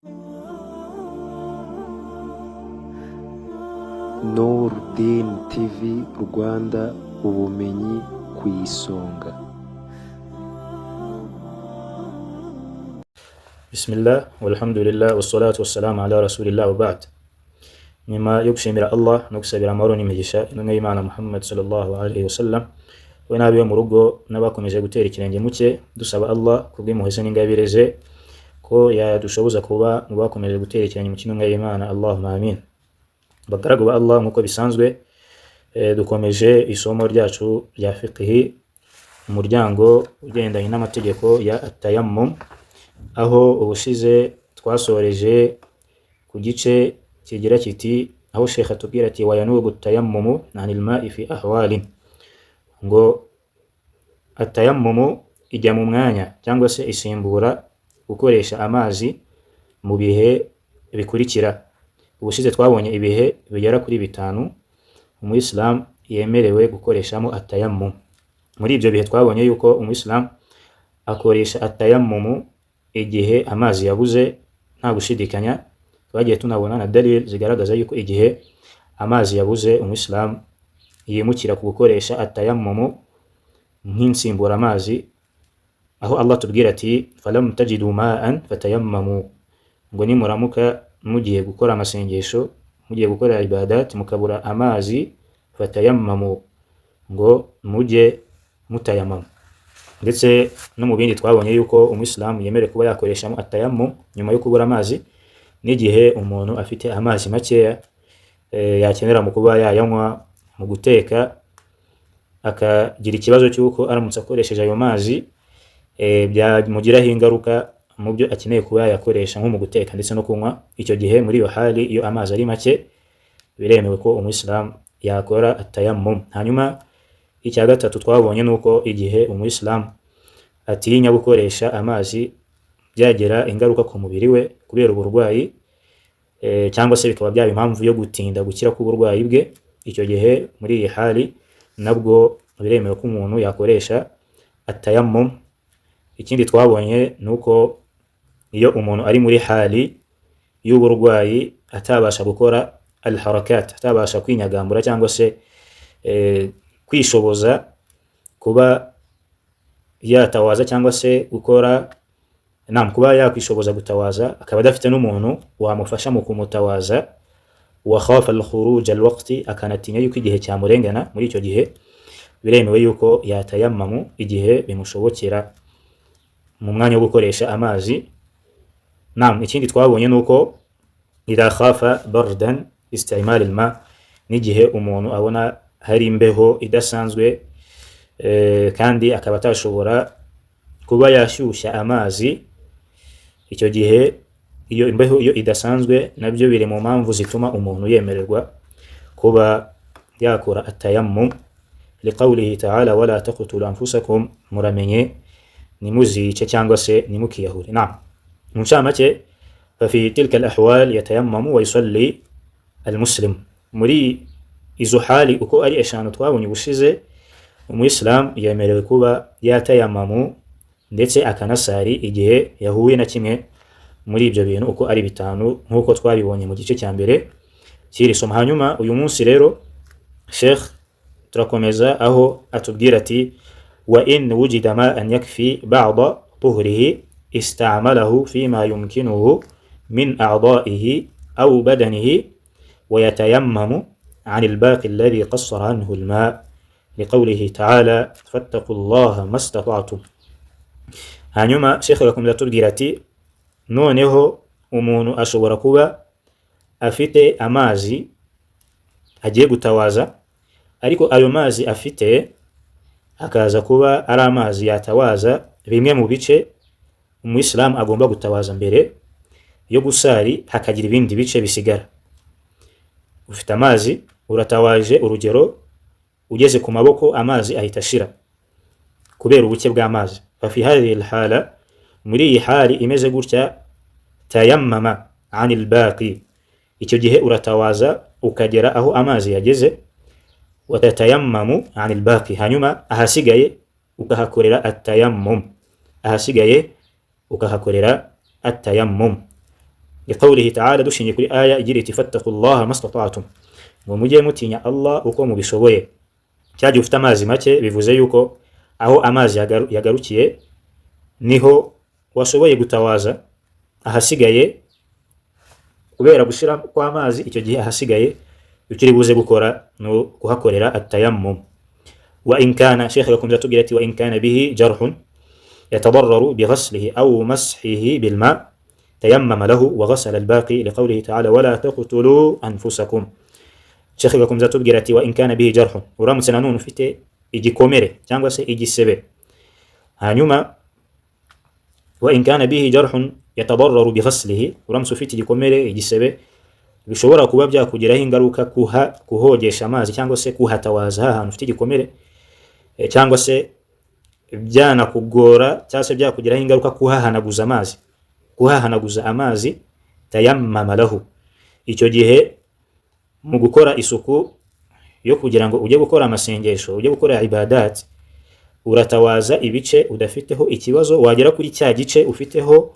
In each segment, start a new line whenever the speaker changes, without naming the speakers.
Nurdin TV Rwanda, ubumenyi ku isonga.
Bismillah walhamdulillah wassalatu wassalamu ala rasulillah wa ba'd. Nyuma yo gushimira Allah no gusabira amahoro n'imigisha intumwa y'Imana Muhammad sallallahu alaihi wasallam we nabiyo mu rugo n'abakomeje gutera ikirenge muke, dusaba Allah kubw'impuhwe n'ingabireze ko yadushoboza kuba mu bakomeje gutera ikirenge mu kintumwa y'Imana. Allahumma amin. Bagaragu ba Allah, nkuko bisanzwe dukomeje isomo ryacu rya fiqh, umuryango ugendanye n'amategeko ya at-tayammum, aho ubushize twasoreje ku gice kigira kiti aho Sheikh atubwira ati wa yanubu at-tayammumu anil ma'i fi ahwalin, ngo at-tayammumu ijya mu mwanya cyangwa se isimbura gukoresha amazi mu bihe bikurikira. Ubushize twabonye ibihe bigera kuri 5 umuyisilamu yemerewe gukoreshamo at-tayammum. Muri ibyo bihe twabonye yuko umuyisilamu akoresha at-tayammum igihe amazi yabuze nta gushidikanya. Twagiye tunabona na dalil zigaragaza yuko igihe amazi yabuze umuyisilamu yimukira ku gukoresha at-tayammum nk'insimbura amazi, aho Allah tubwira ati falam tajidu ma'an fatayammamu, ngo nimuramuka mugiye gukora amasengesho, mugiye gukora ibadat mukabura amazi, fatayammamu, ngo mujye mutayammamu. Ndetse no mu bindi twabonye yuko umuyisilamu yemere kuba yakoreshamo at-tayammum nyuma yo kubura amazi, n'igihe umuntu afite amazi makeya yakenera mu kuba yayanywa, mu guteka, akagira ikibazo cy'uko aramutse akoresheje ayo mazi byamugiraho ingaruka mu byo akeneye kuba yakoresha nko mu guteka ndetse no kunywa. Icyo gihe muri iyo hali, iyo amazi ari make, biremewe ko umuyisilamu yakora at-tayammum. Hanyuma icya gatatu twabonye nuko igihe umuyisilamu atinya gukoresha amazi byagera ingaruka ku mubiri we kubera uburwayi, cyangwa se bikaba byaba impamvu yo gutinda gukira k'uburwayi bwe, icyo gihe muri iyi hali nabwo biremewe ko umuntu yakoresha at-tayammum. Ikindi twabonye nuko iyo umuntu ari muri hali y'uburwayi atabasha gukora al-harakat, atabasha kwinyagambura cyangwa se kwishoboza kuba yatawaza cyangwa se gukora kuba yakwishoboza gutawaza, akaba adafite n'umuntu wamufasha mu kumutawaza, wa khafa al-khuruj al-waqti, akanatinya yuko igihe cyamurengana, muri icyo gihe biremewe yuko yatayammamu igihe bimushobokera mu mwanya wo gukoresha amazi. Ikindi twabonye nuko idha khafa bardan isti'mal al-ma, n'igihe umuntu abona hari imbeho idasanzwe kandi akaba atashobora kuba yashyushya amazi, icyo gihe iyo imbeho iyo idasanzwe nabyo biri mu mpamvu zituma umuntu yemererwa kuba yakora at-tayammum, liqawlihi ta'ala wala taqtulu anfusakum, muramenye nimuzice cyangwa se nimukiyahure. Mu ncamake, fafi tilka al-ahwal yatayammamu wa yusalli al-muslim. Muri izo hali uko ari eshanu twabonye ubushize, umuyisilamu yemerewe kuba yatayammamu ndetse akanasari igihe yahuye na kimwe muri ibyo bintu uko ari 5 nk'uko twabibonye mu gice cya mbere cy'iri somo. Hanyuma uyu munsi rero Sheikh turakomeza aho atubwira ati wa in wujida ma'an yakfi ba'da tuhrihi ista'malahu fima yumkinuhu min a'da'ihi aw badanihi wa yatayammamu 'an al-baqi alladhi qassara anhu al-ma' liqawlihi ta'ala fattaqullaha mastata'tum. Hanyuma Sheikh arakomeza atubwira ati noneho umuntu ashobora kuba afite amazi agiye gutawaza, ariko ayo mazi afite akaza kuba ari amazi yatawaza bimwe mu bice umuyisilamu agomba gutawaza mbere yo gusari, hakagira ibindi bice bisigara. Ufite amazi uratawaje, urugero ugeze ku maboko amazi ahita ashira kubera ubuke bw'amazi. Fafi hadhihi al-hala, muri iyi hali imeze gutya, tayammama 'anil baqi, icyo gihe uratawaza ukagera aho amazi yageze, wa tatayammamu 'anil baqi, hanyuma ahasigaye ukahakorera at-tayammum, ahasigaye ukahakorera at-tayammum. liqawlihi ta'ala, dushingiye kuri aya igira iti fattaqullaha mastata'tum, ngo mujye mutinya Allah uko mubishoboye. Cyagiye ufite amazi make bivuze yuko aho amazi yagarukiye niho washoboye gutawaza, ahasigaye kubera gushira kw'amazi icyo gihe ahasigaye ukiri buze gukora no kuhakorera at-tayammum. Wa in kana, Sheikh gakomeza tubwira ati wa in kana bihi jarhun yatadarraru bighaslihi aw mashihi bilma tayammama lahu wa ghasala al-baqi liqawlihi ta'ala wala taqtulu anfusakum. Sheikh gakomeza tubwira ati wa in kana bihi jarhun, uramutse nanone ufite igikomere cyangwa se igisebe, hanyuma wa in kana bihi jarhun yatadarraru bighaslihi, uramutse ufite igikomere igisebe bishobora kuba byakugiraho ingaruka kuhogesha amazi cyangwa se kuhatawaza ahantu ufite igikomere, cyangwa se byanakugora cyangwa se byakugiraho ingaruka kuhahanaguza amazi, tayammama lahu, icyo gihe mu gukora isuku yo kugira ngo ujye gukora amasengesho, ujye gukora ibadat, uratawaza ibice udafiteho ikibazo, wagera kuri cya gice ufiteho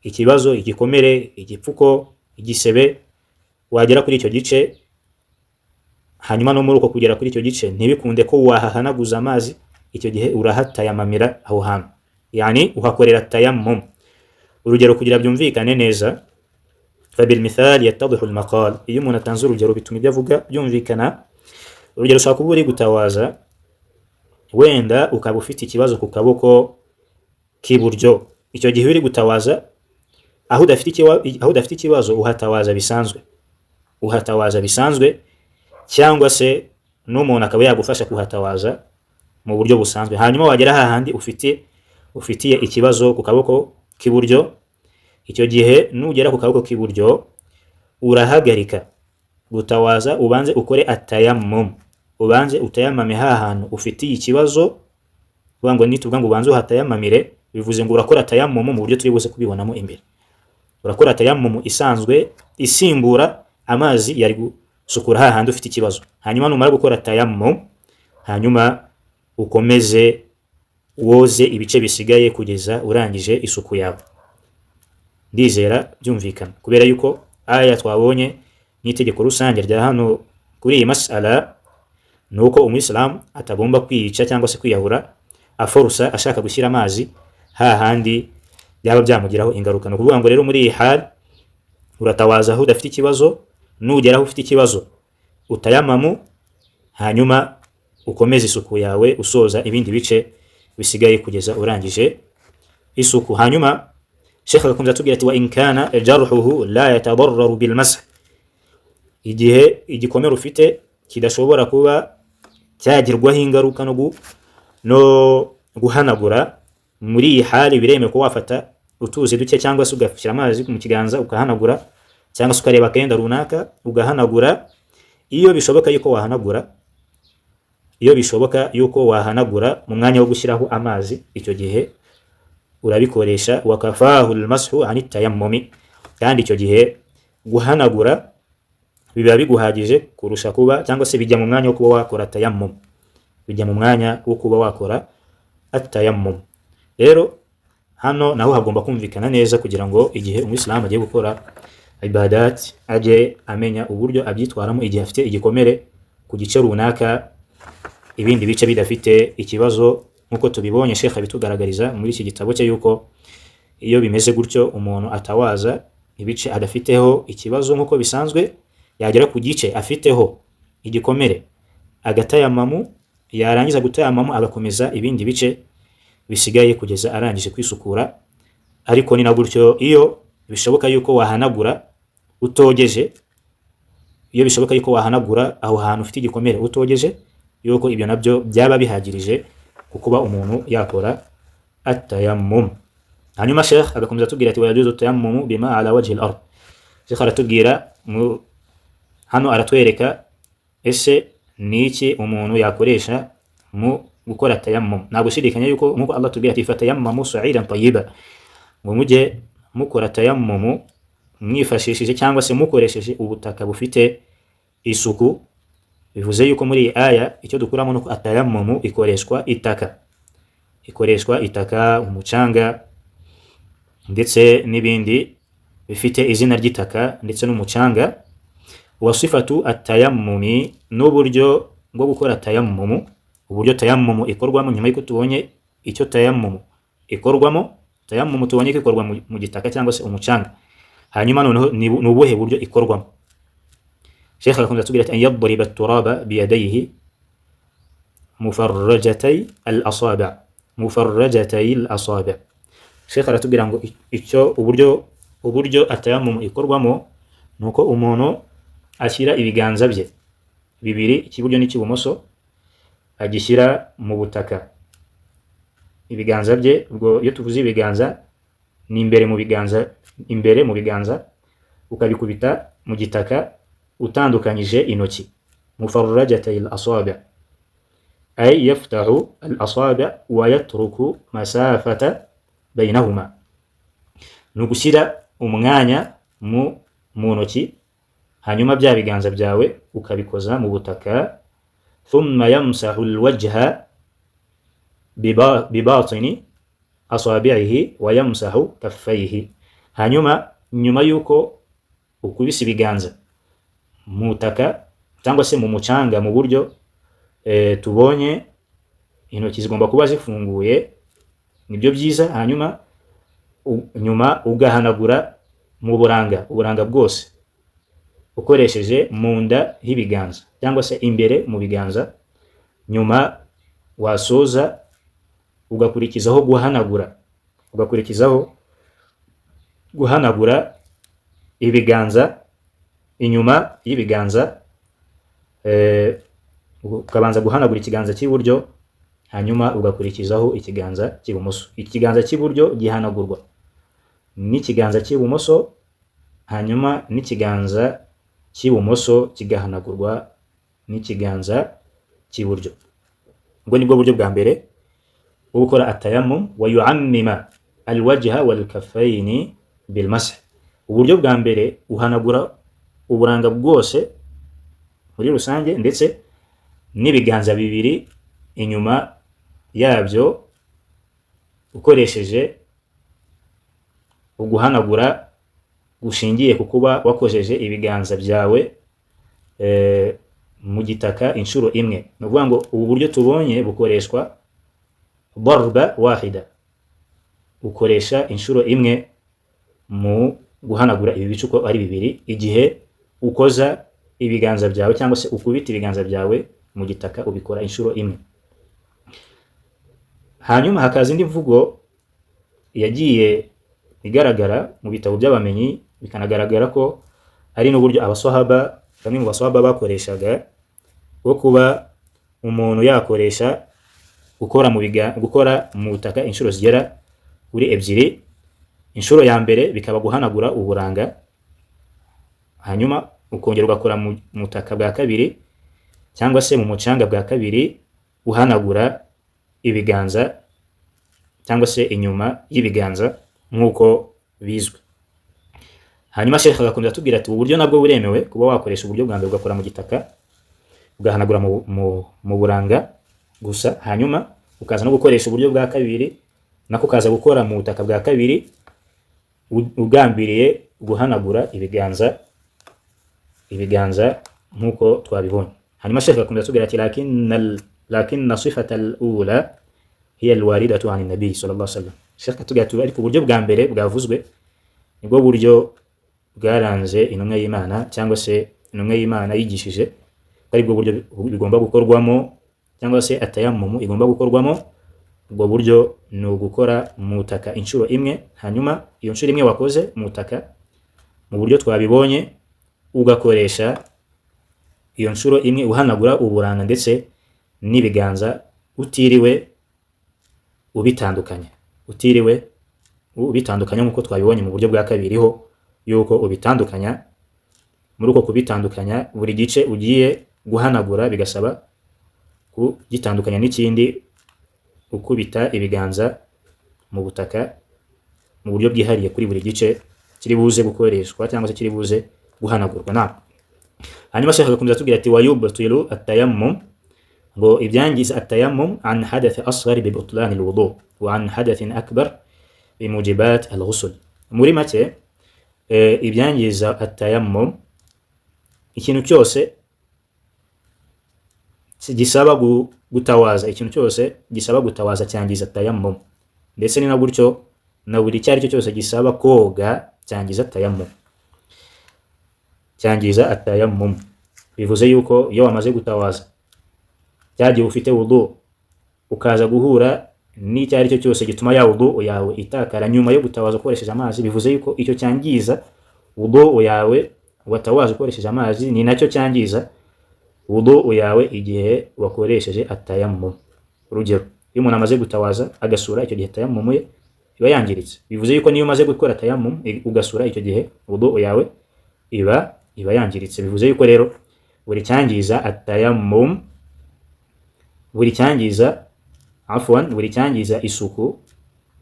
ikibazo, igikomere, igipfuko, igisebe, wagera kuri icyo gice, hanyuma no muri uko kugera kuri icyo gice ntibikunde ko wahahanaguza amazi, icyo gihe urahatayamamira aho hantu, yani uhakorera tayammum. Urugero kugira byumvikane neza, fabil mithal yattadhihu al maqal, iyo umuntu atanze urugero bituma ibyo avuga byumvikana. Urugero ushaka kuba uri gutawaza, wenda ukaba ufite ikibazo ku kaboko k'iburyo, icyo gihe uri gutawaza aho udafite ikibazo uhatawaza bisanzwe, cyangwa se n'umuntu akaba yagufasha kuhatawaza mu buryo busanzwe. Hanyuma wagera hahandi ufitiye ikibazo ku kaboko k'iburyo, icyo gihe nugera ku kaboko k'iburyo urahagarika gutawaza, ubanze ukore at-tayammum, ubanze utayamame hahantu ufitiye ikibazo. Ngo nituvuga ngo ubanze uhatayamamire, bivuze ngo urakora tayammum mu buryo turi buze kubibonamo imbere. Urakora tayammum isanzwe isimbura amazi yari gusukura hahandi ufite ikibazo, hanyuma numara gukora tayammum, hanyuma ukomeze woze ibice bisigaye kugeza urangije isuku yawe. Ndizera byumvikana, kubera yuko aya twabonye n'itegeko rusange rya hano kuri iyi mas'ala nuko umuyisilamu atagomba kwiyica cyangwa se kwiyahura aforusa ashaka gushyira amazi hahandi byaba byamugiraho ingaruka. No kuvuga ngo rero muri iyi hali uratawaza aho udafite ikibazo, nugeraho ufite ikibazo utayamamu, hanyuma ukomeze isuku yawe usoza ibindi bice bisigaye kugeza urangije isuku. Hanyuma Sheikh agakomeza atubwira ati wa in kana jarhuhu la yatadarraru bil masah, igihe igikomere ufite kidashobora kuba cyagirwaho ingaruka no guhanagura, muri iyi hali biremewe ko wafata utuzi duke cyangwa se ugashyira amazi mu kiganza ukahanagura, cyangwa se ukareba akenda runaka ugahanagura. Iyo bishoboka yuko wahanagura mu mwanya wo gushyiraho amazi, icyo gihe urabikoresha wakafahu almashu ani tayammumi, kandi icyo gihe guhanagura biba biguhagije kurusha kuba, cyangwa se bijya mu mwanya wo kuba wakora tayammum, bijya mu mwanya wo kuba wakora at-tayammum. Rero hano naho hagomba kumvikana neza kugira ngo igihe umuyisilamu agiye gukora ibadat ajye amenya uburyo abyitwaramo igihe afite igikomere ku gice runaka, ibindi bice bidafite ikibazo. Nkuko tubibonye Sheikh abitugaragariza muri iki gitabo cye yuko iyo bimeze gutyo umuntu atawaza ibice adafiteho ikibazo nkuko bisanzwe, yagera ku gice afiteho igikomere agatayamamu, yarangiza gutayamamu agakomeza ibindi bice bisigaye kugeza arangije kwisukura. Ariko ni na gutyo iyo bishoboka yuko wahanagura utogeje, iyo bishoboka yuko wahanagura aho hantu ufite igikomere utogeje, yuko ibyo nabyo byaba bihagirije kukuba umuntu yakora at-tayammum. Hanyuma Sheikh agakomeza atubwira ati wayajuzu at-tayammum bima ala wajhi al-ard. Sheikh aratubwira hano aratwereka ese niki umuntu yakoresha mu gukora tayammum. Nta gushidikanya yuko nkuko Allah tubwira ati fatayammamu sa'idan tayyiba, ngo mujye mukora tayammum mwifashishije cyangwa se mukoresheje ubutaka bufite isuku. Bivuze yuko muri iyi aya icyo dukuramo nuko at-tayammum ikoreshwa itaka, umucanga ndetse n'ibindi bifite izina ry'itaka ndetse n'umucanga. Wa sifatu at-tayammumi, n'uburyo bwo gukora tayammumu, uburyo tayammumu ikorwamo. Nyuma y'uko tubonye icyo tayammumu ikorwamo, tayammumu tubonye ko ikorwa mu gitaka cyangwa se umucanga, hanyuma noneho ni ubuhe buryo ikorwamo. Sheikh akunze atubwira ati: an yadriba at-turaba biyadayhi mufarrajatay al-asabi', mufarrajatay al-asabi'. Sheikh aratubwira ngo icyo uburyo atayammumu ikorwamo nuko umuntu ashyira ibiganza bye bibiri, ikiburyo n'ikibumoso, agishyira mu butaka. Ibiganza bye, ubwo iyo tuvuze ibiganza ni imbere mu biganza, ukabikubita mu gitaka utandukanyije intoki. Mufarrajatay al-asabi', ay yaftahu al-asabi' wa yatruku masafata bainahuma, ni ugushyira umwanya mu ntoki, hanyuma bya biganza byawe ukabikoza mu butaka. Thumma yamsahu al-wajha bibatini asabi'ihi wa yamsahu kaffayhi, hanyuma nyuma yuko ukubise ibiganza mu butaka cyangwa se mu mucanga mu buryo tubonye, intoki zigomba kuba zifunguye, nibyo byiza. Hanyuma nyuma ugahanagura mu uburanga bwose ukoresheje mu nda y'ibiganza cyangwa se imbere mu biganza. Nyuma wasoza ugakurikizaho guhanagura ibiganza, inyuma y'ibiganza, ukabanza guhanagura ikiganza cy'iburyo, hanyuma ugakurikizaho ikiganza cy'ibumoso. Ikiganza cy'iburyo gihanagurwa n'ikiganza cy'ibumoso, hanyuma n'ikiganza cy'ibumoso kigahanagurwa n'ikiganza cy'iburyo. Ubwo nibwo buryo bwa mbere bwo gukora atayammum. Wa yu'ammima al-wajha wal kaffayni bil mash, uburyo bwa mbere uhanagura uburanga bwose muri rusange ndetse n'ibiganza bibiri inyuma yabyo, ukoresheje uguhanagura gushingiye ku kuba wakojeje ibiganza byawe mu gitaka inshuro imwe. Ni ukuvuga ngo ubu buryo tubonye bukoreshwa darba wahida, ukoresha inshuro imwe mu guhanagura ibi bice uko ari bibiri, igihe ukoza ibiganza byawe cyangwa se ukubita ibiganza byawe mu gitaka, ubikora inshuro imwe. Hanyuma hakaza indi mvugo yagiye igaragara mu bitabo by'abamenyi, bikanagaragara ko ari n'uburyo bamwe mu baswahaba bakoreshaga bwo kuba umuntu yakoresha gukora mu butaka inshuro zigera kuri ebyiri. Inshuro ya mbere bikaba guhanagura uburanga, hanyuma ukongera ugakora mu butaka bwa kabiri cyangwa se mu mucanga bwa kabiri uhanagura ibiganza cyangwa se inyuma y'ibiganza nk'uko bizwi. Hanyuma Sheikh agakomeza atubwira ati: ubu buryo nabwo buremewe kuba wakoresha uburyo bwa mbere ugakora mu gitaka ugahanagura mu buranga gusa, hanyuma ukaza no gukoresha uburyo bwa kabiri nako ukaza gukora mu butaka bwa kabiri ugambiriye guhanagura ibiganza nk'uko twabibonye. Hanyuma Sheikh agakomeza atubwira ati: lakinna sifata al-ula hiya al-waridatu 'an an-nabi sallallahu alaihi wasallam. Sheikh atubwira ati ariko uburyo bwa mbere bwavuzwe nibwo buryo bwaranze intumwa y'Imana, cyangwa se intumwa y'Imana yigishije ko aribwo buryo bigomba gukorwamo, cyangwa se atayammum igomba gukorwamo. Ubwo buryo ni ugukora mu butaka inshuro imwe, hanyuma iyo nshuro imwe wakoze mu butaka mu buryo twabibonye, ugakoresha iyo nshuro imwe uhanagura uburanga ndetse n'ibiganza utiriwe ubitandukanya nk'uko twabibonye mu buryo bwa kabiri ho yuko ubitandukanya. Muri uko kubitandukanya, buri gice ugiye guhanagura bigasaba kugitandukanya n'ikindi, ukubita ibiganza mu butaka mu buryo bwihariye kuri buri gice kiri buze gukoreshwa cyangwa se kiri buze guhanagurwa. Hanyuma Sheikh agakomeza atubwira ati: wayubtilu at-tayammum, ngo ibyangiza at-tayammum an hadath asghar bi butlan al-wudu wa an hadath akbar bi mujibat al-ghusl. Muri make ibyangiza atayammum, ikintu cyose gisaba gutawaza, ikintu cyose gisaba gutawaza cyangiza tayammum, ndetse ni na gutyo na buri cyari cyo cyose gisaba koga cyangiza tayammum, cyangiza atayammum. Bivuze yuko iyo wamaze gutawaza cyagiye ufite wudu ukaza guhura n'icyari cyo cyose gituma ya wudu yawe itakara nyuma yo gutawaza ukoresheje amazi, bivuze yuko icyo cyangiza wudu yawe watawaza ukoresheje amazi ni nacyo cyangiza wudu yawe igihe wakoresheje atayammum. Urugero, iyo umuntu amaze gutawaza agasura, icyo gihe tayammum ye iba yangiritse. Bivuze yuko niyo umaze gukora tayammum ugasura, icyo gihe wudu yawe iba yangiritse. Bivuze yuko rero buri cyangiza atayammum, buri cyangiza isuku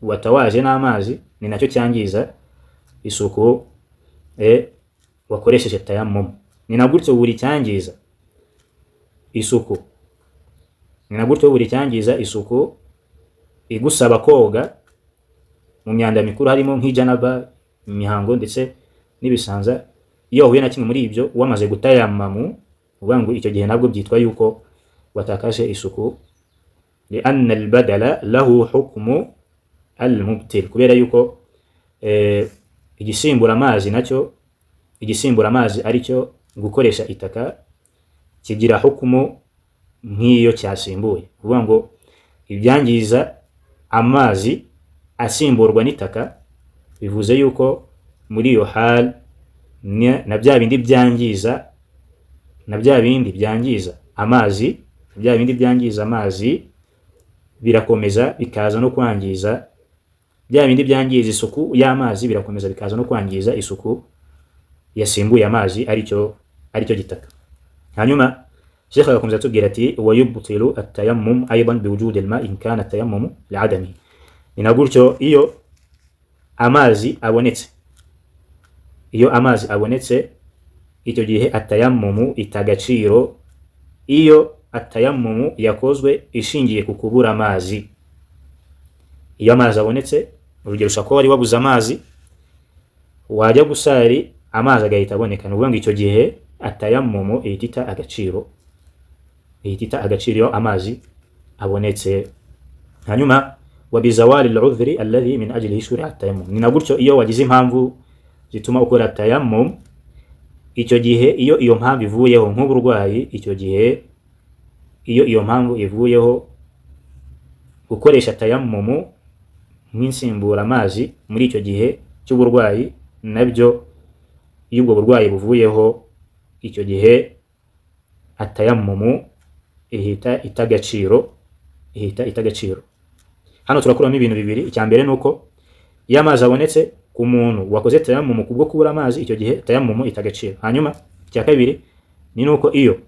watawaje n'amazi ni nacyo cyangiza isuku wakoresheje tayammum. Ni na gutyo buri cyangiza isuku, ni na gutyo buri cyangiza isuku igusaba koga mu myanda mikuru harimo nk'ijanaba, imihango ndetse n'ibisanza. Iyo uhuye na kimwe muri ibyo wamaze gutayammamu, uvuga ngo icyo gihe nabwo byitwa yuko watakaje isuku. لأن البدل له حكم المبتل, kubera yuko igisimbura amazi aricyo gukoresha itaka kigira hukumu nk'iyo cyasimbuye. Uvuga ngo ibyangiza amazi asimburwa n'itaka, bivuze yuko muri iyo hal na bya bindi byangiza amazi birakomeza bikaza no kwangiza, bya bindi byangiza isuku y'amazi birakomeza bikaza no kwangiza isuku yasimbuye amazi aricyo gitaka. Hanyuma Sheikh agakomeza atubwira ati wa yubtilu at-tayammum aidan biwujudi al-ma' in kana at-tayammum li'adami. Ni na gutyo iyo amazi abonetse, icyo gihe atayammum itagaciro iyo atayammum yakozwe ishingiye ku kubura amazi. Iyo amazi abonetse, urugero ushaka ko wari wabuze amazi wajya gusari amazi agahita aboneka, nuvuga ngo icyo gihe atayammum ihita agaciro iyo amazi abonetse. Hanyuma wa bizawali al-udhri alladhi min ajlihi shuri'a at-tayammum, ni na gutyo iyo wagize impamvu zituma ukora tayammum, icyo gihe iyo iyo mpamvu ivuyeho nk'uburwayi, icyo gihe iyo iyo mpamvu ivuyeho gukoresha tayammum nk'insimbura amazi muri icyo gihe cy'uburwayi, nabyo iyo ubwo burwayi buvuyeho, icyo gihe atayammum ihita itagaciro. Hano turakuramo ibintu bibiri. Icya mbere nuko iyo amazi abonetse ku muntu wakoze tayammum kubwo kubura amazi, icyo gihe tayammum itagaciro. Hanyuma icya kabiri ni nuko iyo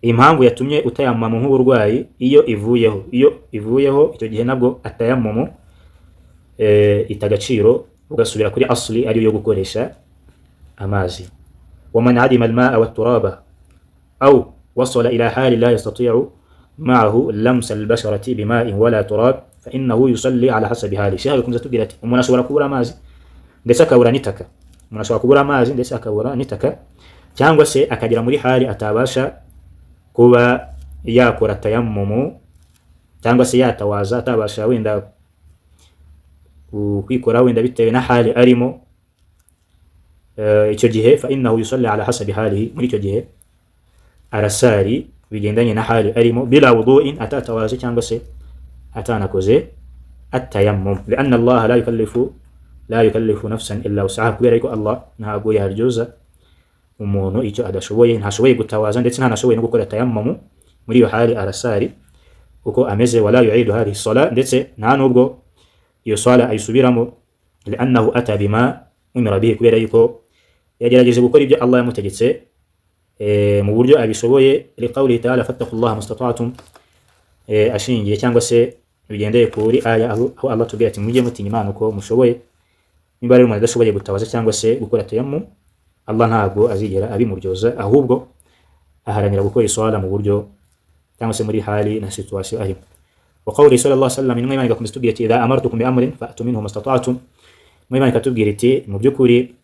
impamvu yatumye utayammamu nk'uburwayi iyo ivuyeho, icyo gihe nabwo atayammum itagaciro, ugasubira kuri asli ariyo yo gukoresha amazi. ومن عدم الماء والتراب أو وصل إلى حال لا يستطيع معه لمس البشرة بماء ولا تراب فإنه يصلي على حسب حاله. Sheikh agakomeza atubwira ati umuntu ashobora kubura amazi ndetse akabura n'itaka, cyangwa se akagera muri hali atabasha kuba yakora tayammum, cyangwa se yatawaza atabasha wenda kwikora wenda bitewe na hali arimo, icyo gihe fa innahu yusalli ala hasabi halihi, muri icyo gihe arasari bigendanye na hali arimo bila wudu'in, atatawaje cyangwa se atanakoze at-tayammum. Lianna Allah la yukallifu nafsan illa wus'aha, kubera ko Allah ntabwo yaryoza umuntu icyo adashoboye. Ntashoboye gutawaza ndetse ntanashoboye no gukora tayammum, muri iyo hali arasari uko ameze. Wala yu'idu hadhihi as-salat, ndetse nta nubwo iyo sala ayisubiramo. Liannahu ata bima umira bihi, kubera yuko yagerageje gukora ibyo Allah yamutegetse mu buryo abishoboye. Liqawlihi ta'ala fattaqullaha mastata'tum, ashingiye cyangwa se bigendeye kuri aya aho Allah tubwira ati mujye mutinya Imana uko mushoboye. Niba rero umuntu adashoboye gutawaza cyangwa se gukora tayammum, Allah ntabwo azigera abimuryoza, ahubwo aharanira gukora iswala mu buryo cyangwa se muri hali na situation arimo. Wa qawli sallallahu alaihi wasallam, intumwa y'Imana igakomeza itubwira iti idha amartukum bi amrin fa'tu minhu mastata'tum, intumwa y'Imana ikatubwira iti mu by'ukuri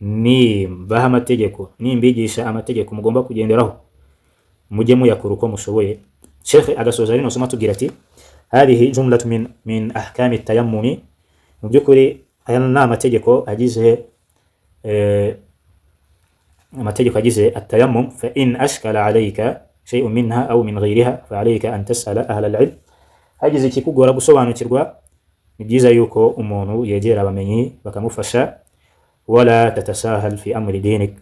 nimbaha amategeko nimbigisha amategeko mugomba kugenderaho mujye muyakora uko mushoboye. Sheikh agasoza rino somo tugira ati hadihi jumlatu min ahkami tayammumi, mu byukuri aya ni amategeko agize التيمم. فإن أشكل عليك شيء منها أو من غيرها فعليك أن تسأل أهل العلم. hagize ikikugora gusobanukirwa ni byiza yuko umuntu yegera abamenyi bakamufasha. wala tatasahal fi amri dinik,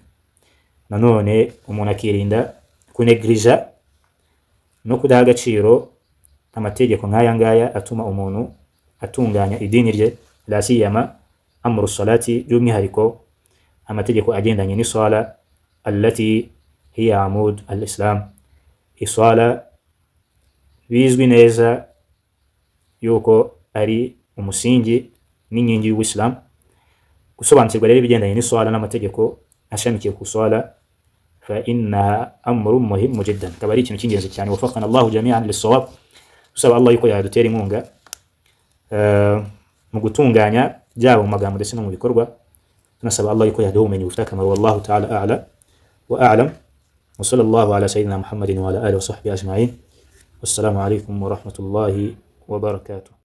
nanone umuntu akirinda kunegrija no kudaha agaciro amategeko nk'aya ngaya atuma umuntu atunganya idini rye, la siyama amru salati, by'umwihariko amategeko agendanye n'isala allati hiya amud al-islam, isala bizwi neza yuko ari umusingi n'inkingi y'Ubuislam. gusobanukirwa rero ibigendanye n'isala n'amategeko ashamikiye ku sala fa inna amru muhim jiddan, akaba ari ikintu cy'ingenzi cyane. wafaqana Allahu jami'an lis-sawab, usaba Allah yuko yadutera inkunga mu gutunganya byabo mu magambo ndetse no mu bikorwa. tunasaba Allah yuko yaduha ubumenyi bufite akamaro. wallahu ta'ala a'la wa a'lam, wa sallallahu ala sayyidina Muhammadin wa ala alihi wa sahbihi ajma'in. wassalamu alaykum wa rahmatullahi wa barakatuh.